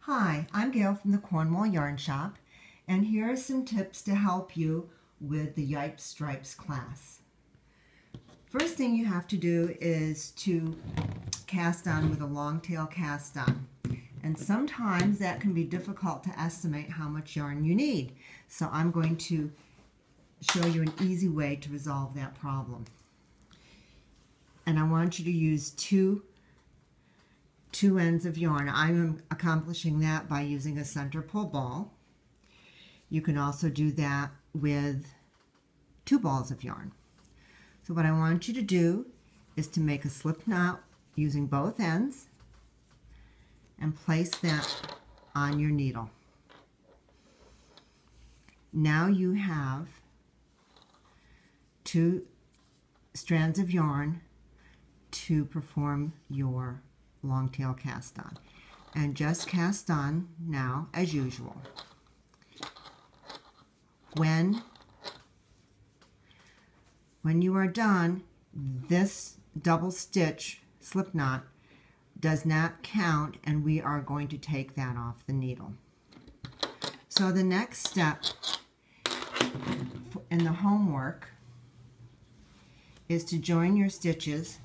Hi, I'm Gail from the Cornwall Yarn Shop, and here are some tips to help you with the Yipes Stripes class. First thing you have to do is to cast on with a long tail cast on. And sometimes that can be difficult to estimate how much yarn you need. So I'm going to show you an easy way to resolve that problem. And I want you to use two ends of yarn. I'm accomplishing that by using a center pull ball. You can also do that with 2 balls of yarn. So what I want you to do is to make a slip knot using both ends and place that on your needle. Now you have 2 strands of yarn to perform your long tail cast on, and just cast on now as usual. When you are done, this double stitch slip knot does not count, and we are going to take that off the needle. So the next step in the homework is to join your stitches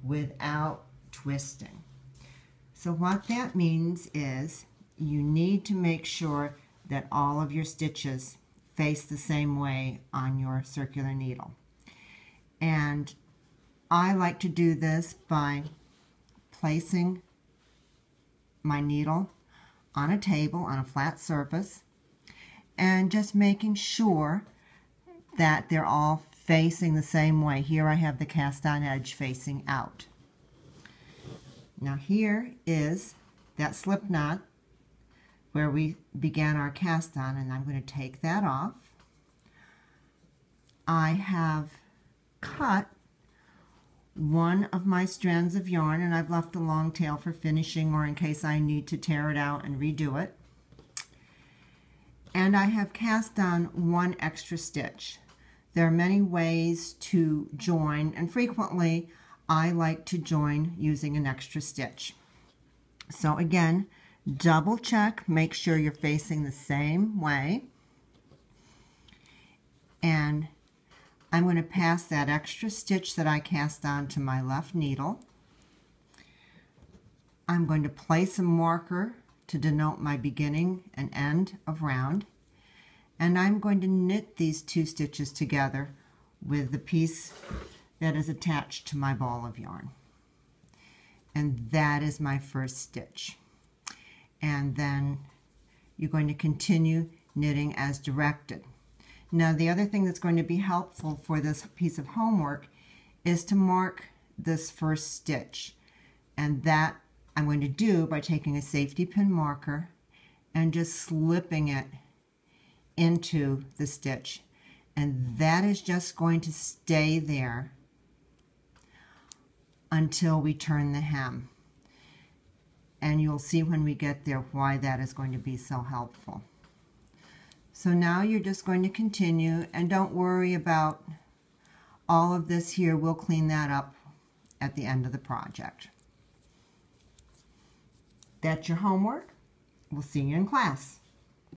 without twisting. So what that means is you need to make sure that all of your stitches face the same way on your circular needle. And I like to do this by placing my needle on a table, on a flat surface, and just making sure that they're all facing the same way. Here I have the cast on edge facing out. Now here is that slip knot where we began our cast on, and I'm going to take that off. I have cut one of my strands of yarn, and I've left the long tail for finishing or in case I need to tear it out and redo it. And I have cast on 1 extra stitch. There are many ways to join, and frequently I like to join using an extra stitch. So again, double check, make sure you're facing the same way. And I'm going to pass that extra stitch that I cast on to my left needle. I'm going to place a marker to denote my beginning and end of round. And I'm going to knit these 2 stitches together with the piece that is attached to my ball of yarn. And that is my first stitch. And then you're going to continue knitting as directed. Now the other thing that's going to be helpful for this piece of homework is to mark this first stitch. And that I'm going to do by taking a safety pin marker and just slipping it into the stitch. And that is just going to stay there until we turn the hem. And you'll see when we get there why that is going to be so helpful. So now you're just going to continue, and don't worry about all of this here. We'll clean that up at the end of the project. That's your homework. We'll see you in class.